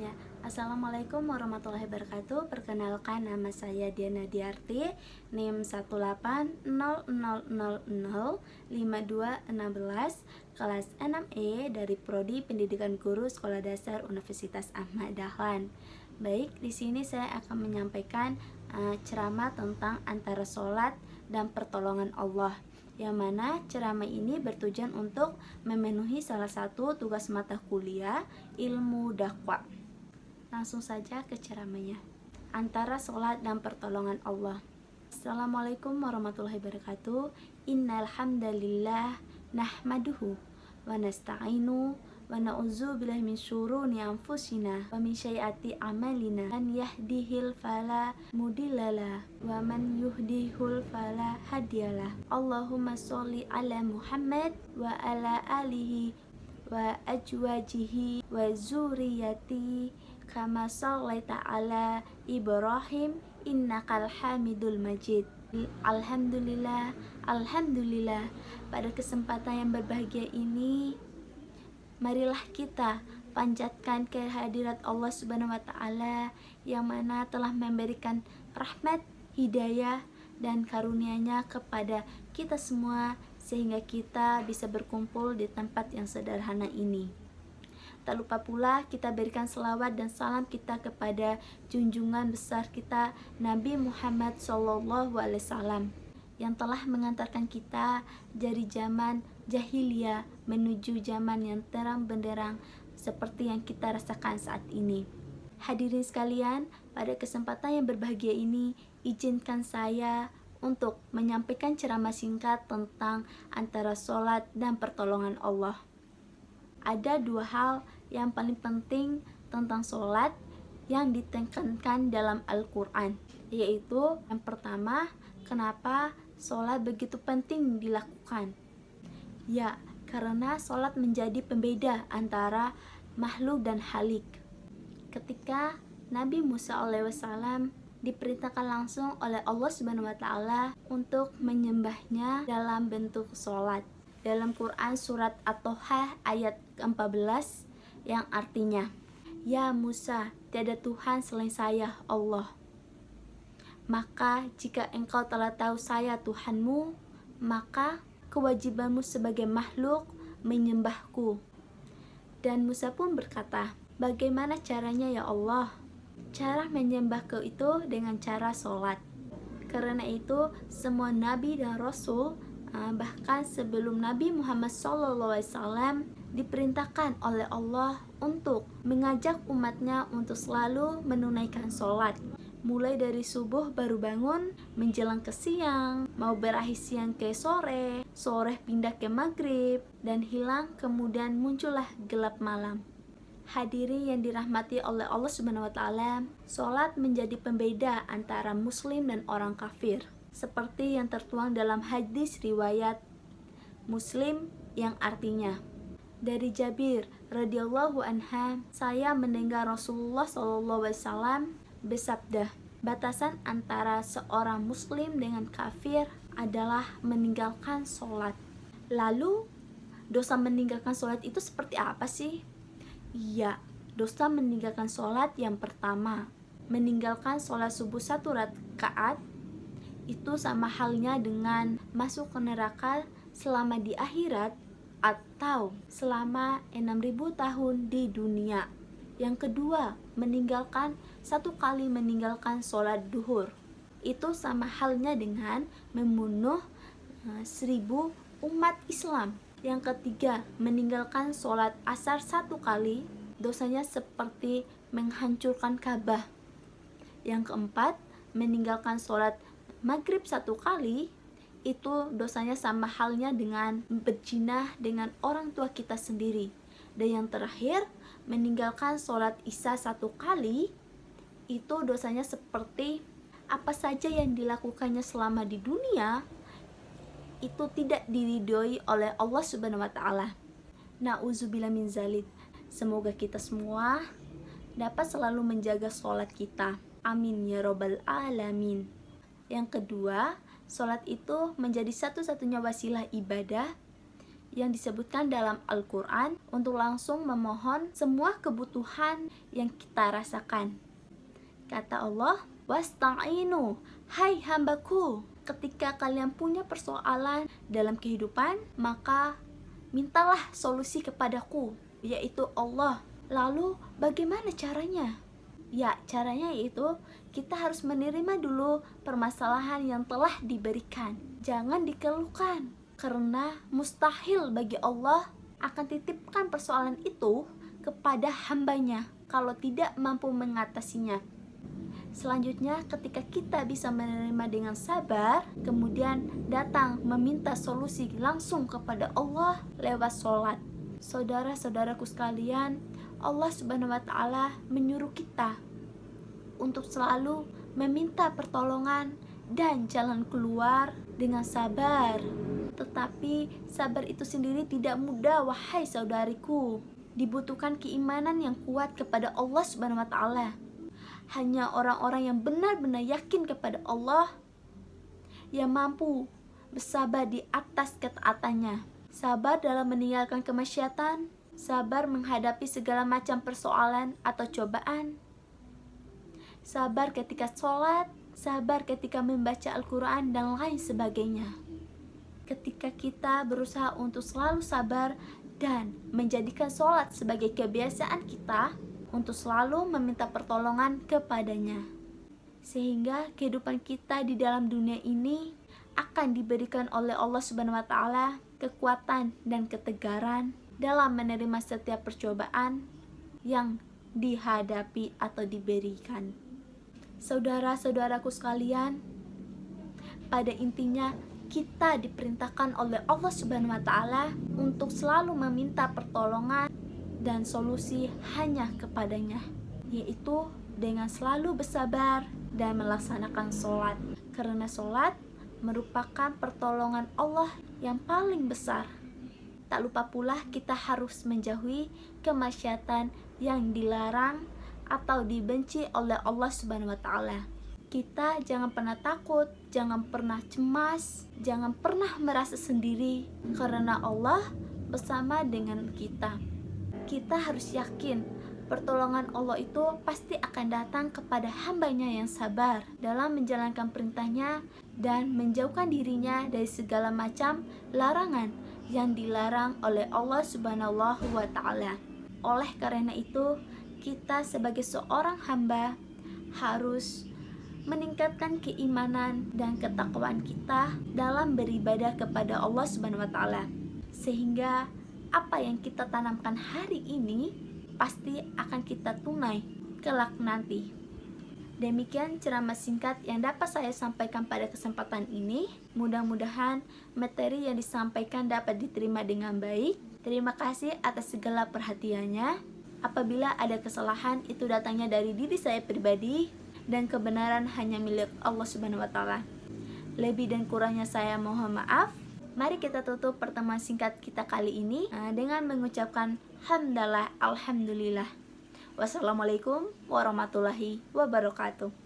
Ya, Assalamualaikum warahmatullahi wabarakatuh. Perkenalkan, nama saya Diana Diarti, NIM 180005216, kelas 6E dari Prodi Pendidikan Guru Sekolah Dasar Universitas Ahmad Dahlan. Baik, di sini saya akan menyampaikan ceramah tentang antara sholat dan pertolongan Allah, yang mana ceramah ini bertujuan untuk memenuhi salah satu tugas mata kuliah ilmu dakwah. Langsung saja ke ceramahnya. Antara sholat dan pertolongan Allah. Assalamualaikum warahmatullahi wabarakatuh. Innal hamdalillah nahmaduhu wa nasta'inu wa na'udzu billahi min syururi anfusina wa min sayyiati a'malina. Man yahdihil fala mudhillalah wa man yuhdihil fala hadiyalah. Allahumma sholli ala Muhammad wa ala alihi wa ajwajihi wa zuriyati kama shallaita ala Ibrahim innakal hamidul majid. Alhamdulillah, alhamdulillah. Pada kesempatan yang berbahagia ini, marilah kita panjatkan kehadirat Allah Subhanahu wa taala yang mana telah memberikan rahmat, hidayah dan karunia-Nya kepada kita semua sehingga kita bisa berkumpul di tempat yang sederhana ini. Tak lupa pula kita berikan selawat dan salam kita kepada junjungan besar kita Nabi Muhammad SAW yang telah mengantarkan kita dari zaman jahiliyah menuju zaman yang terang benderang seperti yang kita rasakan saat ini. Hadirin sekalian, pada kesempatan yang berbahagia ini, izinkan saya untuk menyampaikan ceramah singkat tentang antara sholat dan pertolongan Allah. Ada dua hal yang paling penting tentang sholat yang ditekankan dalam Al-Quran, yaitu yang pertama, kenapa sholat begitu penting dilakukan? Ya, karena sholat menjadi pembeda antara makhluk dan halik. Ketika Nabi Musa alaihissalam diperintahkan langsung oleh Allah Subhanahu wa taala untuk menyembahnya dalam bentuk sholat. Dalam Quran surat At-Toha ayat ke-14 yang artinya, Ya Musa, tiada Tuhan selain saya, Allah. Maka jika engkau telah tahu saya Tuhanmu, maka kewajibanmu sebagai makhluk menyembahku. Dan Musa pun berkata, bagaimana caranya ya Allah? Cara menyembahku itu dengan cara sholat. Karena itu semua nabi dan rasul, bahkan sebelum Nabi Muhammad SAW diperintahkan oleh Allah untuk mengajak umatnya untuk selalu menunaikan sholat, mulai dari subuh baru bangun menjelang ke siang, mau berakhir siang ke sore, sore pindah ke maghrib dan hilang, kemudian muncullah gelap malam. Hadirin yang dirahmati oleh Allah Subhanahu wa taala, sholat menjadi pembeda antara muslim dan orang kafir, seperti yang tertuang dalam hadis riwayat Muslim yang artinya, dari Jabir radhiyallahu anha, saya mendengar Rasulullah SAW bersabda, batasan antara seorang muslim dengan kafir adalah meninggalkan sholat. Lalu, dosa meninggalkan sholat itu seperti apa sih? Iya, dosa meninggalkan sholat yang pertama, meninggalkan sholat subuh 1 rakaat, itu sama halnya dengan masuk ke neraka selama di akhirat atau selama 6.000 tahun di dunia. Yang kedua, satu kali meninggalkan sholat duhur, itu sama halnya dengan membunuh 1.000 umat Islam. Yang ketiga, meninggalkan sholat asar 1 kali, dosanya seperti menghancurkan Ka'bah. Yang keempat, meninggalkan sholat maghrib 1 kali, itu dosanya sama halnya dengan berzina dengan orang tua kita sendiri. Dan yang terakhir, meninggalkan sholat isya 1 kali, itu dosanya seperti apa saja yang dilakukannya selama di dunia itu tidak diridhoi oleh Allah Subhanahu wa taala. Na'udzubillah min zalik. Semoga kita semua dapat selalu menjaga sholat kita. Amin ya robbal alamin. Yang kedua, sholat itu menjadi satu-satunya wasilah ibadah yang disebutkan dalam Al-Quran untuk langsung memohon semua kebutuhan yang kita rasakan. Kata Allah, "Wasta'inu, hai hambaku, ketika kalian punya persoalan dalam kehidupan, maka mintalah solusi kepadaku, yaitu Allah." Lalu bagaimana caranya? Ya, caranya yaitu kita harus menerima dulu permasalahan yang telah diberikan. Jangan dikeluhkan, karena mustahil bagi Allah akan titipkan persoalan itu kepada hambanya kalau tidak mampu mengatasinya. Selanjutnya, ketika kita bisa menerima dengan sabar, kemudian datang meminta solusi langsung kepada Allah lewat sholat. Saudara-saudaraku sekalian, Allah Subhanahu wa Ta'ala menyuruh kita untuk selalu meminta pertolongan dan jalan keluar dengan sabar. Tetapi sabar itu sendiri tidak mudah, wahai saudariku. Dibutuhkan keimanan yang kuat kepada Allah Subhanahu wa Ta'ala. Hanya orang-orang yang benar-benar yakin kepada Allah yang mampu bersabar di atas ketaatannya. Sabar dalam meninggalkan kemaksiatan, sabar menghadapi segala macam persoalan atau cobaan, sabar ketika sholat, sabar ketika membaca Al-Quran, dan lain sebagainya. Ketika kita berusaha untuk selalu sabar dan menjadikan sholat sebagai kebiasaan kita untuk selalu meminta pertolongan kepadanya, sehingga kehidupan kita di dalam dunia ini akan diberikan oleh Allah Subhanahu wa Ta'ala kekuatan dan ketegaran dalam menerima setiap percobaan yang dihadapi atau diberikan. Saudara-saudaraku sekalian, pada intinya kita diperintahkan oleh Allah Subhanahu wa Ta'ala untuk selalu meminta pertolongan dan solusi hanya kepadanya, yaitu dengan selalu bersabar dan melaksanakan sholat, karena sholat merupakan pertolongan Allah yang paling besar. Tak lupa pula kita harus menjauhi kemaksiatan yang dilarang atau dibenci oleh Allah Subhanahu wa Ta'ala. Kita jangan pernah takut, jangan pernah cemas, jangan pernah merasa sendiri, karena Allah bersama dengan kita. Kita harus yakin pertolongan Allah itu pasti akan datang kepada hambanya yang sabar dalam menjalankan perintahnya dan menjauhkan dirinya dari segala macam larangan yang dilarang oleh Allah Subhanahu wa Ta'ala. Oleh karena itu, kita sebagai seorang hamba harus meningkatkan keimanan dan ketakwaan kita dalam beribadah kepada Allah Subhanahu wa Ta'ala, sehingga apa yang kita tanamkan hari ini pasti akan kita tunai kelak nanti. Demikian ceramah singkat yang dapat saya sampaikan pada kesempatan ini. Mudah-mudahan materi yang disampaikan dapat diterima dengan baik. Terima kasih atas segala perhatiannya. Apabila ada kesalahan, itu datangnya dari diri saya pribadi, dan kebenaran hanya milik Allah Subhanahu wa Ta'ala. Lebih dan kurangnya saya mohon maaf. Mari kita tutup pertemuan singkat kita kali ini dengan mengucapkan hamdalah, alhamdulillah. Wassalamualaikum warahmatullahi wabarakatuh.